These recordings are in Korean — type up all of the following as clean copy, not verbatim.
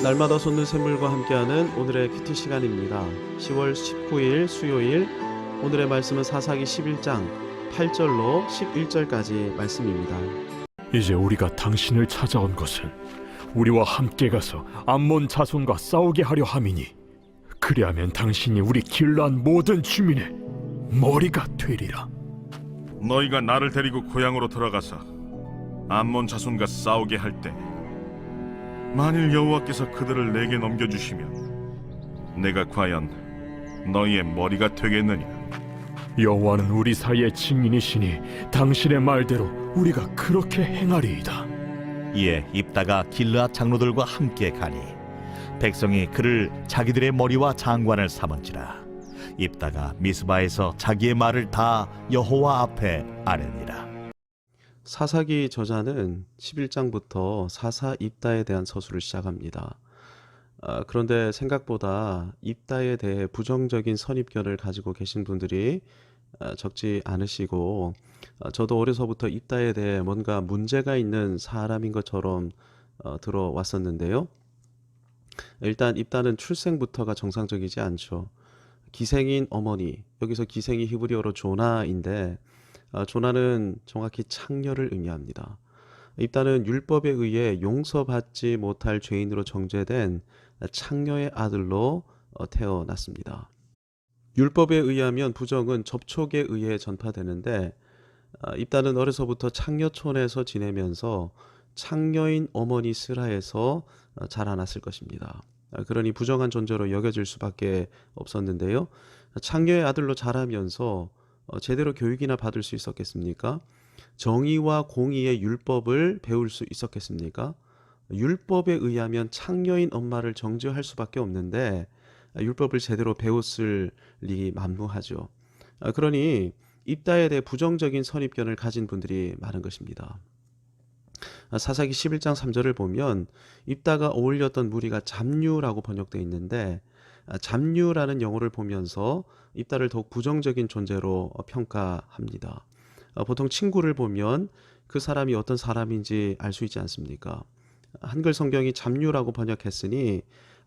날마다 솟는 샘물과 함께하는 오늘의 큐티 시간입니다. 10월 19일 수요일, 오늘의 말씀은 사사기 11장 8절로 11절까지 말씀입니다. 이제 우리가 당신을 찾아온 것은 우리와 함께 가서 암몬 자손과 싸우게 하려 함이니 그리하면 당신이 우리 길르앗 모든 주민의 머리가 되리라. 너희가 나를 데리고 고향으로 돌아가서 암몬 자손과 싸우게 할 때 만일 여호와께서 그들을 내게 넘겨주시면 내가 과연 너희의 머리가 되겠느냐? 여호와는 우리 사이의 증인이시니 당신의 말대로 우리가 그렇게 행하리이다. 이에 입다가 길르앗 장로들과 함께 가니 백성이 그를 자기들의 머리와 장관을 삼은지라. 입다가 미스바에서 자기의 말을 다 여호와 앞에 아뢰니라. 사사기 저자는 11장부터 사사 입다에 대한 서술을 시작합니다. 그런데 생각보다 입다에 대해 부정적인 선입견을 가지고 계신 분들이 적지 않으시고, 저도 어려서부터 입다에 대해 뭔가 문제가 있는 사람인 것처럼 들어왔었는데요. 일단 입다는 출생부터가 정상적이지 않죠. 기생인 어머니, 여기서 기생이 히브리어로 조나인데, 조나는 정확히 창녀를 의미합니다. 입다는 율법에 의해 용서받지 못할 죄인으로 정죄된 창녀의 아들로 태어났습니다. 율법에 의하면 부정은 접촉에 의해 전파되는데, 입다는 어려서부터 창녀촌에서 지내면서 창녀인 어머니 스라에서 자라났을 것입니다. 그러니 부정한 존재로 여겨질 수밖에 없었는데요. 창녀의 아들로 자라면서 제대로 교육이나 받을 수 있었겠습니까? 정의와 공의의 율법을 배울 수 있었겠습니까? 율법에 의하면 창녀인 엄마를 정죄할 수밖에 없는데 율법을 제대로 배웠을 리 만무하죠. 그러니 입다에 대해 부정적인 선입견을 가진 분들이 많은 것입니다. 사사기 11장 3절을 보면 입다가 어울렸던 무리가 잡류라고 번역되어 있는데, 잡류라는 용어를 보면서 입다를 더욱 부정적인 존재로 평가합니다. 보통 친구를 보면 그 사람이 어떤 사람인지 알 수 있지 않습니까? 한글 성경이 잡류라고 번역했으니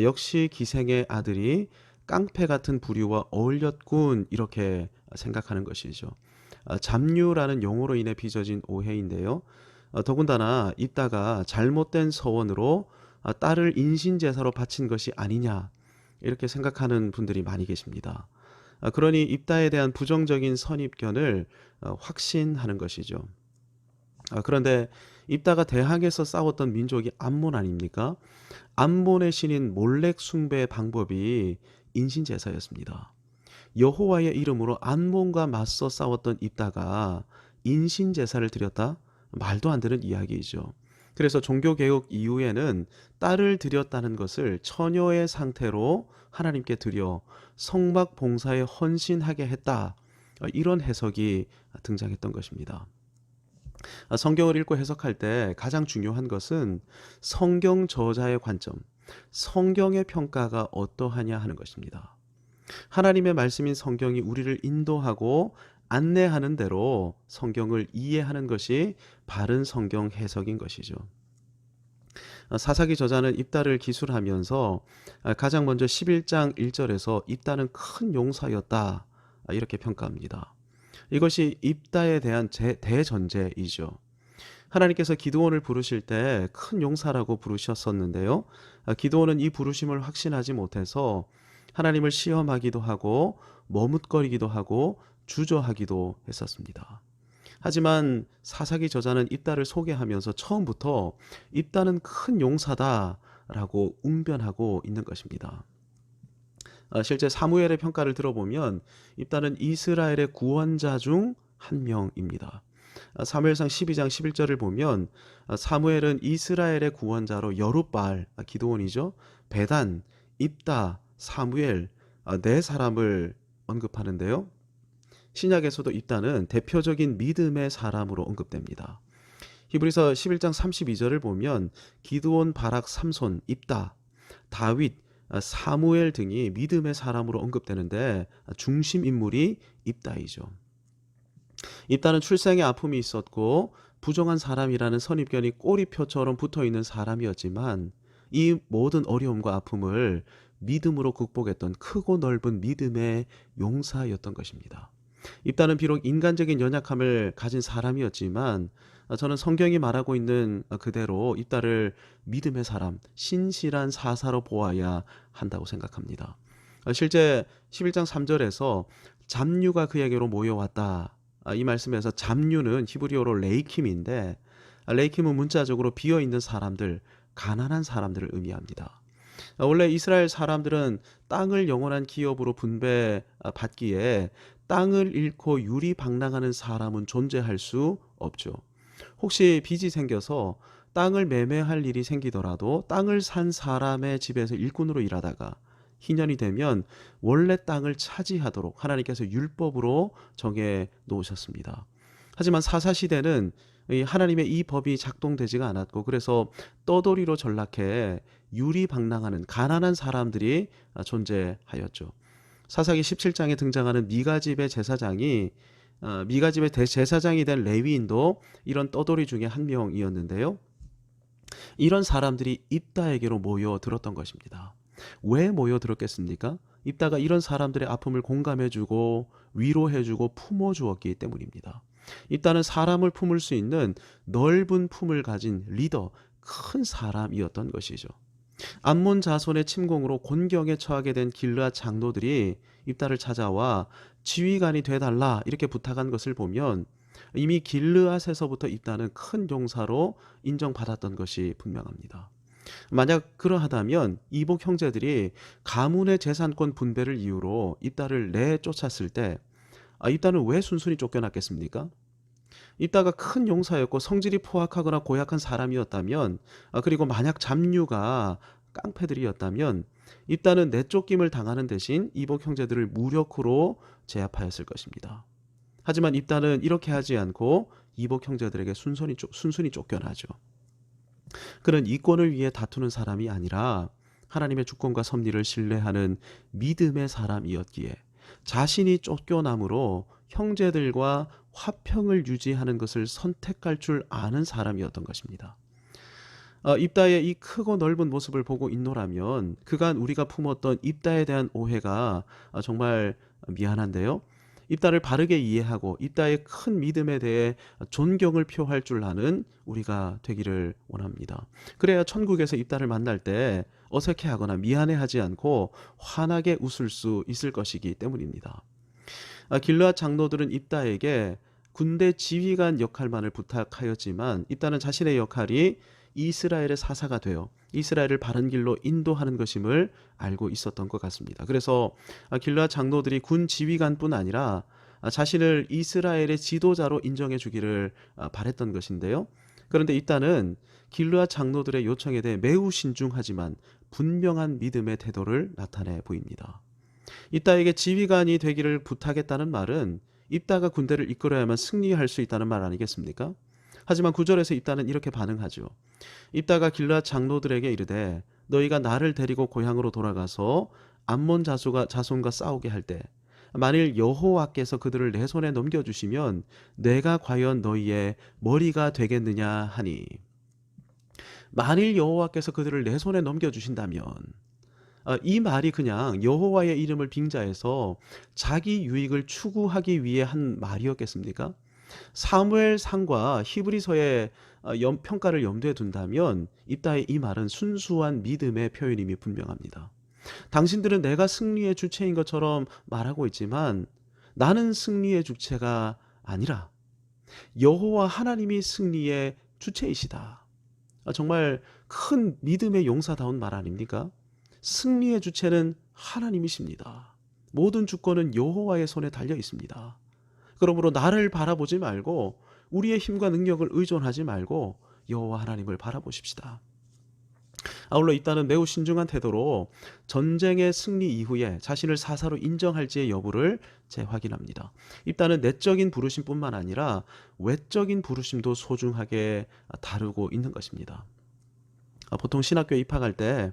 역시 기생의 아들이 깡패 같은 부류와 어울렸군, 이렇게 생각하는 것이죠. 잡류라는 용어로 인해 빚어진 오해인데요. 더군다나 입다가 잘못된 서원으로 딸을 인신제사로 바친 것이 아니냐, 이렇게 생각하는 분들이 많이 계십니다. 그러니 입다에 대한 부정적인 선입견을 확신하는 것이죠. 그런데 입다가 대항에서 싸웠던 민족이 암몬 아닙니까? 암몬의 신인 몰렉 숭배의 방법이 인신제사였습니다. 여호와의 이름으로 암몬과 맞서 싸웠던 입다가 인신제사를 드렸다? 말도 안 되는 이야기이죠. 그래서 종교개혁 이후에는 딸을 드렸다는 것을 처녀의 상태로 하나님께 드려 성막 봉사에 헌신하게 했다, 이런 해석이 등장했던 것입니다. 성경을 읽고 해석할 때 가장 중요한 것은 성경 저자의 관점, 성경의 평가가 어떠하냐 하는 것입니다. 하나님의 말씀인 성경이 우리를 인도하고 안내하는 대로 성경을 이해하는 것이 바른 성경 해석인 것이죠. 사사기 저자는 입다를 기술하면서 가장 먼저 11장 1절에서 입다는 큰 용사였다, 이렇게 평가합니다. 이것이 입다에 대한 대전제이죠. 하나님께서 기드온을 부르실 때 큰 용사라고 부르셨었는데요. 기드온은 이 부르심을 확신하지 못해서 하나님을 시험하기도 하고 머뭇거리기도 하고 주저하기도 했었습니다. 하지만 사사기 저자는 입다를 소개하면서 처음부터 입다는 큰 용사다라고 웅변하고 있는 것입니다. 실제 사무엘의 평가를 들어보면 입다는 이스라엘의 구원자 중 한 명입니다. 사무엘상 12장 11절을 보면 사무엘은 이스라엘의 구원자로 여룻바알, 기드온이죠, 베단, 입다, 사무엘, 네 사람을 언급하는데요. 신약에서도 입다는 대표적인 믿음의 사람으로 언급됩니다. 히브리서 11장 32절을 보면 기드온, 바락, 삼손, 입다, 다윗, 사무엘 등이 믿음의 사람으로 언급되는데 중심 인물이 입다이죠. 입다는 출생에 아픔이 있었고 부정한 사람이라는 선입견이 꼬리표처럼 붙어있는 사람이었지만 이 모든 어려움과 아픔을 믿음으로 극복했던 크고 넓은 믿음의 용사였던 것입니다. 입다는 비록 인간적인 연약함을 가진 사람이었지만 저는 성경이 말하고 있는 그대로 입다를 믿음의 사람, 신실한 사사로 보아야 한다고 생각합니다. 실제 11장 3절에서 잡류가 그에게로 모여왔다. 이 말씀에서 잡류는 히브리어로 레이킴인데 레이킴은 문자적으로 비어있는 사람들, 가난한 사람들을 의미합니다. 원래 이스라엘 사람들은 땅을 영원한 기업으로 분배받기에 땅을 잃고 유리방랑하는 사람은 존재할 수 없죠. 혹시 빚이 생겨서 땅을 매매할 일이 생기더라도 땅을 산 사람의 집에서 일꾼으로 일하다가 희년이 되면 원래 땅을 차지하도록 하나님께서 율법으로 정해 놓으셨습니다. 하지만 사사시대는 하나님의 이 법이 작동되지가 않았고 그래서 떠돌이로 전락해 유리방랑하는 가난한 사람들이 존재하였죠. 사사기 17장에 등장하는 미가집의 제사장이 미가집의 대제사장이 된 레위인도 이런 떠돌이 중에 한 명이었는데요. 이런 사람들이 입다에게로 모여들었던 것입니다. 왜 모여들었겠습니까? 입다가 이런 사람들의 아픔을 공감해주고 위로해주고 품어주었기 때문입니다. 입다는 사람을 품을 수 있는 넓은 품을 가진 리더, 큰 사람이었던 것이죠. 암몬 자손의 침공으로 곤경에 처하게 된 길르앗 장로들이 입다를 찾아와 지휘관이 돼달라 이렇게 부탁한 것을 보면 이미 길르앗에서부터 입다는 큰 용사로 인정받았던 것이 분명합니다. 만약 그러하다면 이복 형제들이 가문의 재산권 분배를 이유로 입다를 내쫓았을 때 입다는 왜 순순히 쫓겨났겠습니까? 입다가 큰 용사였고 성질이 포악하거나 고약한 사람이었다면 그리고 만약 잡류가 깡패들이었다면 입다는 내쫓김을 당하는 대신 이복 형제들을 무력으로 제압하였을 것입니다. 하지만 입다는 이렇게 하지 않고 이복 형제들에게 순순히 쫓겨나죠. 그는 이권을 위해 다투는 사람이 아니라 하나님의 주권과 섭리를 신뢰하는 믿음의 사람이었기에 자신이 쫓겨남으로 형제들과 화평을 유지하는 것을 선택할 줄 아는 사람이었던 것입니다. 입다의 이 크고 넓은 모습을 보고 있노라면 그간 우리가 품었던 입다에 대한 오해가 정말 미안한데요. 입다를 바르게 이해하고 입다의 큰 믿음에 대해 존경을 표할 줄 아는 우리가 되기를 원합니다. 그래야 천국에서 입다를 만날 때 어색해하거나 미안해하지 않고 환하게 웃을 수 있을 것이기 때문입니다. 길르앗 장로들은 입다에게 군대 지휘관 역할만을 부탁하였지만 입다는 자신의 역할이 이스라엘의 사사가 되어 이스라엘을 바른 길로 인도하는 것임을 알고 있었던 것 같습니다. 그래서 길르앗 장로들이 군 지휘관뿐 아니라 자신을 이스라엘의 지도자로 인정해 주기를 바랬던 것인데요. 그런데 입다는 길르앗 장로들의 요청에 대해 매우 신중하지만 분명한 믿음의 태도를 나타내 보입니다. 입다에게 지휘관이 되기를 부탁했다는 말은 입다가 군대를 이끌어야만 승리할 수 있다는 말 아니겠습니까? 하지만 9절에서 입다는 이렇게 반응하죠. 입다가 길르앗 장로들에게 이르되 너희가 나를 데리고 고향으로 돌아가서 암몬 자손과 싸우게 할 때 만일 여호와께서 그들을 내 손에 넘겨주시면 내가 과연 너희의 머리가 되겠느냐 하니 만일 여호와께서 그들을 내 손에 넘겨주신다면 이 말이 그냥 여호와의 이름을 빙자해서 자기 유익을 추구하기 위해 한 말이었겠습니까? 사무엘상과 히브리서의 평가를 염두에 둔다면 입다의 이 말은 순수한 믿음의 표현임이 분명합니다. 당신들은 내가 승리의 주체인 것처럼 말하고 있지만 나는 승리의 주체가 아니라 여호와 하나님이 승리의 주체이시다. 정말 큰 믿음의 용사다운 말 아닙니까? 승리의 주체는 하나님이십니다. 모든 주권은 여호와의 손에 달려 있습니다. 그러므로 나를 바라보지 말고 우리의 힘과 능력을 의존하지 말고 여호와 하나님을 바라보십시다. 아울러 입다는 매우 신중한 태도로 전쟁의 승리 이후에 자신을 사사로 인정할지의 여부를 재확인합니다. 입다는 내적인 부르심뿐만 아니라 외적인 부르심도 소중하게 다루고 있는 것입니다. 보통 신학교에 입학할 때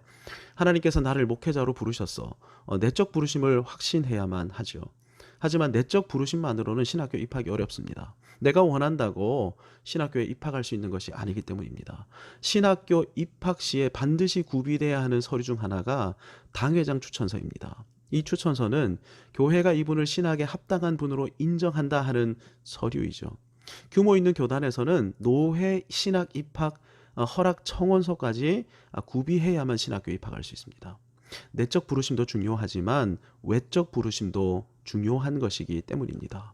하나님께서 나를 목회자로 부르셨어. 내적 부르심을 확신해야만 하죠. 하지만 내적 부르심만으로는 신학교에 입학이 어렵습니다. 내가 원한다고 신학교에 입학할 수 있는 것이 아니기 때문입니다. 신학교 입학 시에 반드시 구비돼야 하는 서류 중 하나가 당회장 추천서입니다. 이 추천서는 교회가 이분을 신학에 합당한 분으로 인정한다 하는 서류이죠. 규모 있는 교단에서는 노회 신학 입학 허락 청원서까지 구비해야만 신학교에 입학할 수 있습니다. 내적 부르심도 중요하지만 외적 부르심도 중요한 것이기 때문입니다.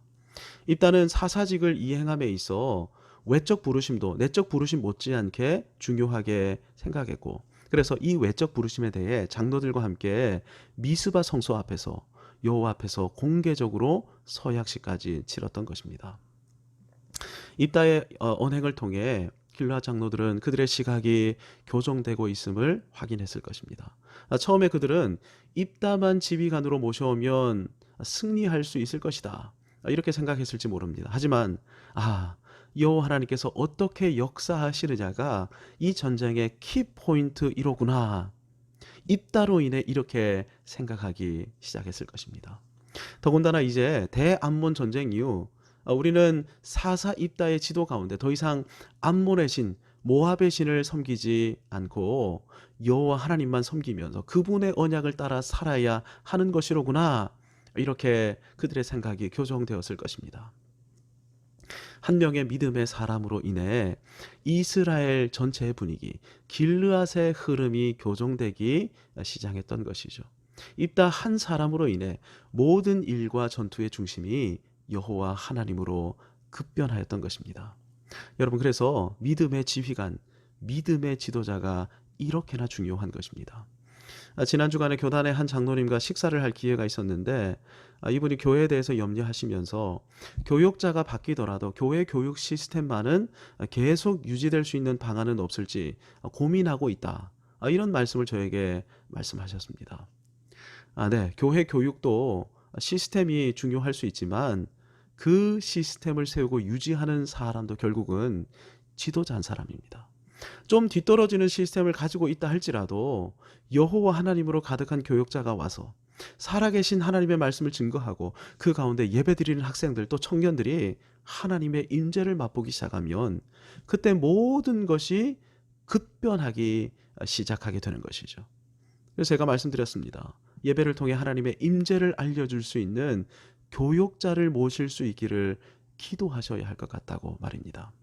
입단은 사사직을 이행함에 있어 외적 부르심도 내적 부르심 못지않게 중요하게 생각했고, 그래서 이 외적 부르심에 대해 장로들과 함께 미스바 성소 앞에서 여호와 앞에서 공개적으로 서약식까지 치렀던 것입니다. 입다의 언행을 통해 길르앗 장로들은 그들의 시각이 교정되고 있음을 확인했을 것입니다. 처음에 그들은 입다만 지휘관으로 모셔오면 승리할 수 있을 것이다, 이렇게 생각했을지 모릅니다. 하지만 여호와 하나님께서 어떻게 역사하시느냐가 이 전쟁의 키포인트이로구나, 입다로 인해 이렇게 생각하기 시작했을 것입니다. 더군다나 이제 대암몬 전쟁 이후 우리는 사사 입다의 지도 가운데 더 이상 암몬의 신, 모압의 신을 섬기지 않고 여호와 하나님만 섬기면서 그분의 언약을 따라 살아야 하는 것이로구나, 이렇게 그들의 생각이 교정되었을 것입니다. 한 명의 믿음의 사람으로 인해 이스라엘 전체의 분위기, 길르앗의 흐름이 교정되기 시작했던 것이죠. 입다 한 사람으로 인해 모든 일과 전투의 중심이 여호와 하나님으로 급변하였던 것입니다. 여러분, 그래서 믿음의 지휘관, 믿음의 지도자가 이렇게나 중요한 것입니다. 지난 주간에 교단의 한 장로님과 식사를 할 기회가 있었는데 이분이 교회에 대해서 염려하시면서 교육자가 바뀌더라도 교회 교육 시스템만은 계속 유지될 수 있는 방안은 없을지 고민하고 있다, 이런 말씀을 저에게 말씀하셨습니다. 네, 교회 교육도 시스템이 중요할 수 있지만 그 시스템을 세우고 유지하는 사람도 결국은 지도자 한 사람입니다. 좀 뒤떨어지는 시스템을 가지고 있다 할지라도 여호와 하나님으로 가득한 교육자가 와서 살아계신 하나님의 말씀을 증거하고 그 가운데 예배드리는 학생들 또 청년들이 하나님의 임재를 맛보기 시작하면 그때 모든 것이 급변하기 시작하게 되는 것이죠. 그래서 제가 말씀드렸습니다. 예배를 통해 하나님의 임재를 알려줄 수 있는 교육자를 모실 수 있기를 기도하셔야 할 것 같다고 말입니다.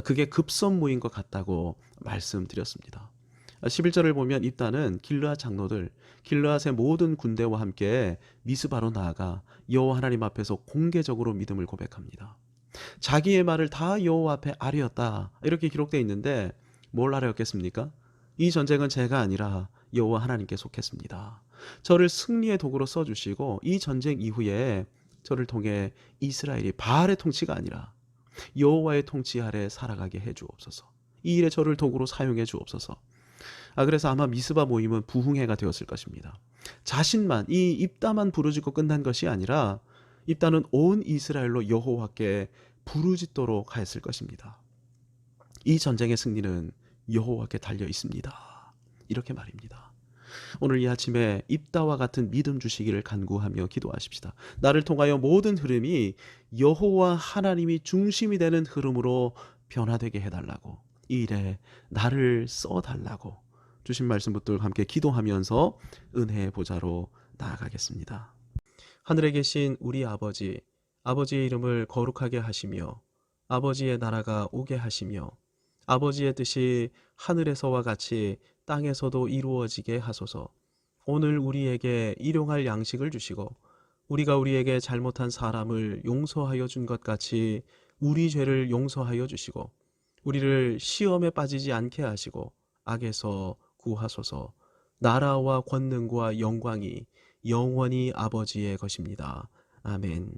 그게 급선무인 것 같다고 말씀드렸습니다. 11절을 보면 입다는 길르앗 장로들, 길르앗의 모든 군대와 함께 미스바로 나아가 여호와 하나님 앞에서 공개적으로 믿음을 고백합니다. 자기의 말을 다 여호와 앞에 아뢰었다, 이렇게 기록되어 있는데 뭘 아뢰었겠습니까? 이 전쟁은 제가 아니라 여호와 하나님께 속했습니다. 저를 승리의 도구로 써주시고 이 전쟁 이후에 저를 통해 이스라엘이 바알의 통치가 아니라 여호와의 통치 아래 살아가게 해주옵소서. 이 일에 저를 도구로 사용해 주옵소서. 그래서 아마 미스바 모임은 부흥회가 되었을 것입니다. 자신만, 이 입다만 부르짖고 끝난 것이 아니라 입다는 온 이스라엘로 여호와께 부르짖도록 하였을 것입니다. 이 전쟁의 승리는 여호와께 달려 있습니다, 이렇게 말입니다. 오늘 이 아침에 입다와 같은 믿음 주시기를 간구하며 기도하십시다. 나를 통하여 모든 흐름이 여호와 하나님이 중심이 되는 흐름으로 변화되게 해달라고, 이 일에 나를 써달라고 주신 말씀 붙들고 함께 기도하면서 은혜의 보좌로 나아가겠습니다. 하늘에 계신 우리 아버지, 아버지의 이름을 거룩하게 하시며 아버지의 나라가 오게 하시며 아버지의 뜻이 하늘에서와 같이 땅에서도 이루어지게 하소서. 오늘 우리에게 일용할 양식을 주시고 우리가 우리에게 잘못한 사람을 용서하여 준 것 같이 우리 죄를 용서하여 주시고 우리를 시험에 빠지지 않게 하시고 악에서 구하소서. 나라와 권능과 영광이 영원히 아버지의 것입니다. 아멘.